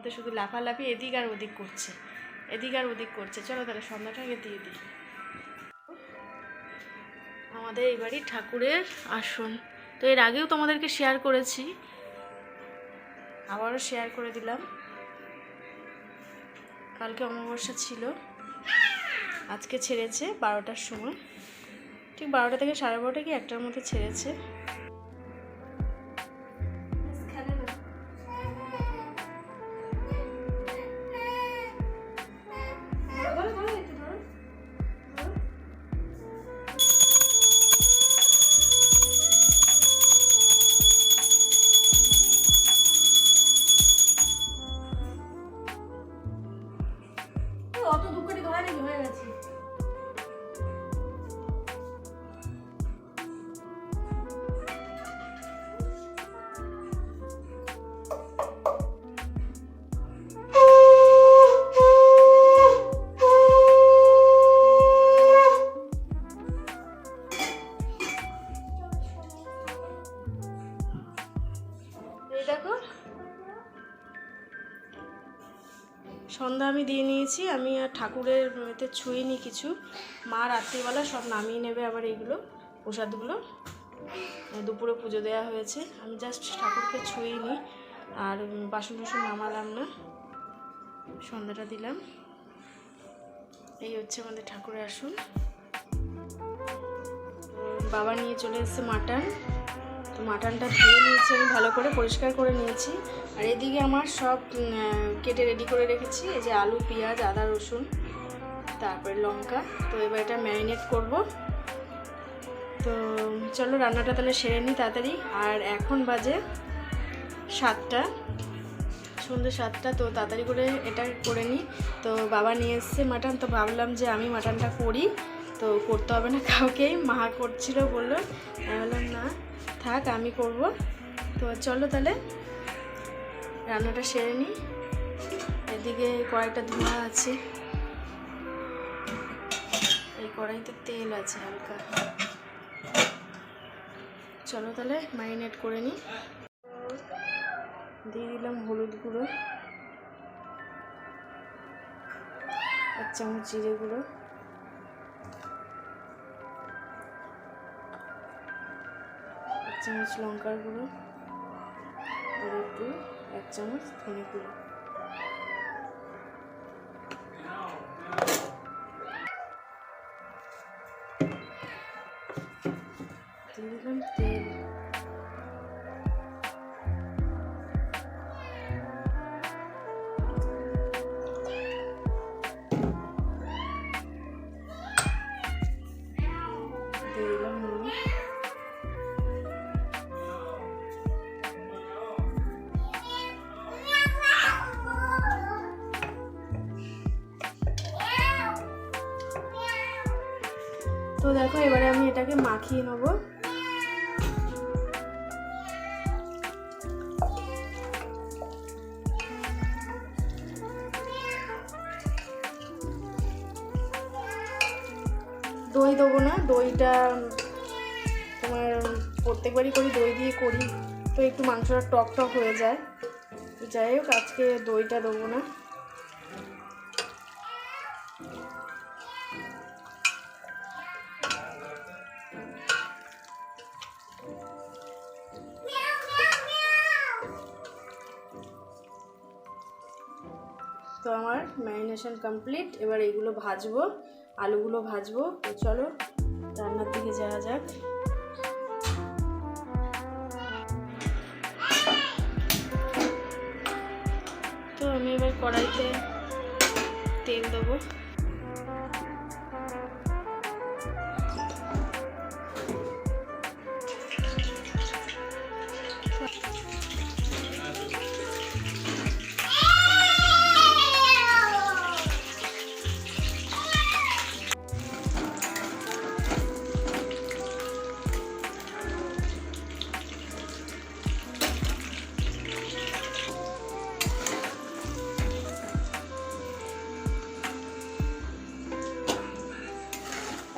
মধ্যে শুধু লাফালাফি এদিক আর ওদিক করছে, এদিক আর ওদিক করছে। চলো তাহলে সন্ধ্যাটা আগে দিয়ে দিই। আমাদের এই বাড়ির ঠাকুরের আসন তো এর আগেও তোমাদেরকে শেয়ার করেছি, আবারও শেয়ার করে দিলাম। কালকে অমাবস্যা ছিল, আজকে ছেড়েছে 12টার সময়, ঠিক 12টা থেকে 12:30 কি 1টার মধ্যে ছেড়েছে। অত দুঃখটি ধরা নাকি হয়ে গেছে। দেখো সন্ধ্যা আমি দিয়ে নিয়েছি, আমি আর ঠাকুরের এতে ছুঁইনি কিছু। মা রাত্রিবেলা সব নামিয়ে নেবে আবার এইগুলো প্রসাদগুলো, দুপুরে পুজো দেওয়া হয়েছে। আমি জাস্ট ঠাকুরকে ছুঁইনি আর বাসন টাসন নামালাম না, সন্ধ্যাটা দিলাম। এই হচ্ছে আমাদের ঠাকুরের আসন। বাবা নিয়ে চলে এসেছে মাটন, তো মাটনটা ধুয়ে নিয়েছি আমি, ভালো করে পরিষ্কার করে নিয়েছি। আর এদিকে আমার সব কেটে রেডি করে রেখেছি, এই যে আলু, পেঁয়াজ, আদা, রসুন, তারপরে লঙ্কা। তো এবার এটা ম্যারিনেট করব। তো চলো রান্নাটা তাহলে সেরে নিই তাড়াতাড়ি। আর এখন বাজে 7টা, সন্ধ্যে 7টা। তো তাড়াতাড়ি করে এটা করে নিই। তো বাবা নিয়ে এসছে মাটন, তো ভাবলাম যে আমি মাটনটা করি, তো করতে হবে না কাউকেই, মা করছিল বললো। আমি বললাম না থাক আমি করব। তো চলো তাহলে রান্নাটা সেরে নিই। এদিকে কড়াইটা ধোয়া আছে, এই কড়াইতে তেল আছে হালকা। চলো তাহলে ম্যারিনেট করে নিই। দিয়ে দিলাম হলুদ গুঁড়ো, 1 চামচ জিরে গুঁড়ো, 1 চামচ লঙ্কার গুঁড়ো, আর একটু 1 চামচ ধনে গুঁড়ো। দিয়ে দিলাম তেল, দিয়ে দিলাম নুন, তো দেখো এবারে আমি এটাকে মাখিয়ে নেবো। দই দেবো না, দইটা তোমার প্রত্যেকবারই করি দই দিয়ে করি, তো একটু মাংসটা টক টক হয়ে যায়। যাই হোক আজকে দইটা দেবো না। তো আমার ম্যারিনেশন কমপ্লিট। এবার এইগুলো ভাজবো, আলুগুলো ভাজবো। তো চলো রান্নার দিকে যাওয়া যাক। তো আমি এবার কড়াইতে তেল দেবো।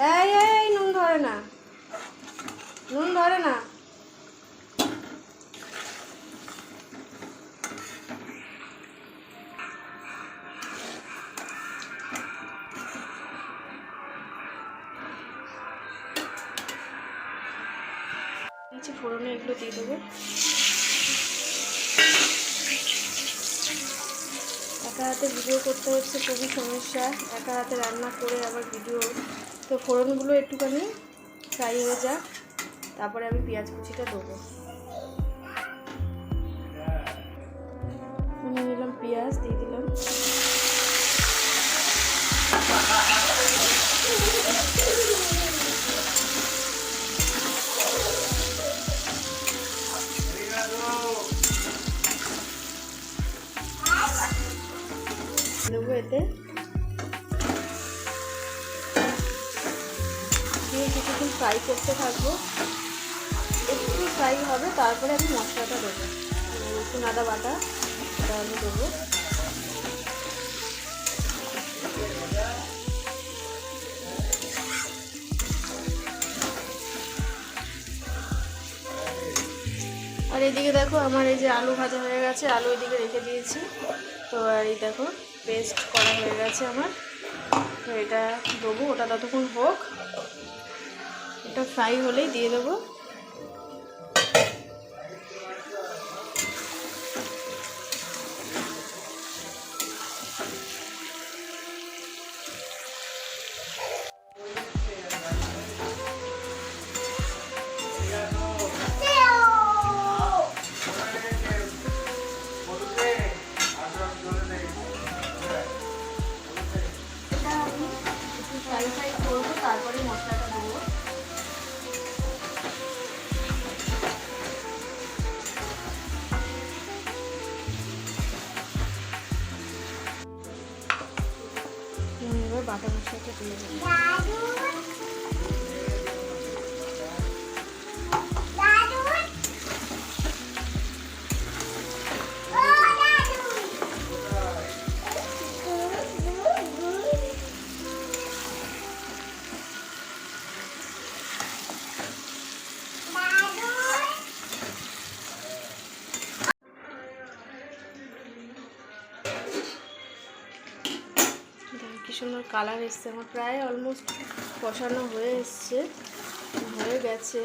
এই নুন ধরে না, নুন ধরে না। মশলাগুলো দিয়ে দেবো। একা হাতে ভিডিও করতে হচ্ছে, খুবই সমস্যা। একা হাতে রান্না করে আবার ভিডিও, তো ফোড়নগুলো একটুখানি ফ্রাই হয়ে যাক, তারপরে আমি পেঁয়াজ কুচিটা দেবো। নিয়ে নিলাম পেঁয়াজ, দিয়ে দিলাম। দেবো এতে, দিয়ে কিছুক্ষণ ফ্রাই করতে থাকবো। একটু ফ্রাই হবে, তারপরে আমি মশলাটা দেবো। রসুন আদা বাটা এটা আমি দেবো। আর এদিকে দেখো আমার এই যে আলু ভাজা হয়ে গেছে, আলু এদিকে রেখে দিয়েছি। তো আর এই দেখো পেস্ট করা হয়ে গেছে আমার। তো এটা দেবো, ওটা ততক্ষণ হোক, এটা ফ্রাই হলেই দিয়ে দেবো। ফ্রাই ফ্রাই করবো, তারপরে মশলাটা দেবো। এবার বাটা মশলাটা তুলে দেবো। কি সুন্দর কালার এসছে আমার, প্রায় অলমোস্ট কষানো হয়ে গেছে।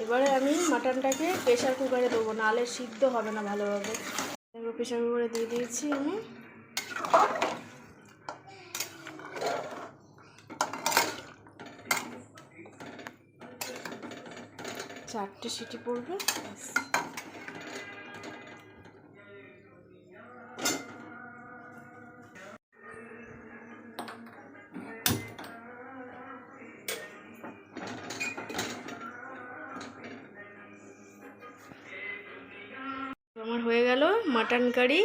এবারে আমি মাটনটাকে প্রেশার কুকারে দেবো, নাহলে সিদ্ধ হবে না ভালোভাবে। এবার প্রেশার কুকারে দিয়ে দিয়েছি আমি। 4টে সিটি পড়বে। আমার হয়ে গেল মাটন কারি,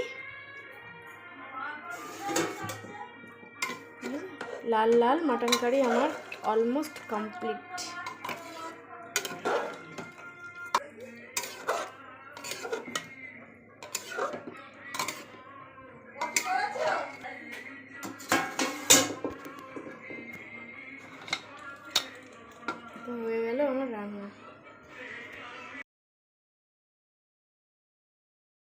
লাল লাল মাটন কারি আমার অলমোস্ট কমপ্লিট।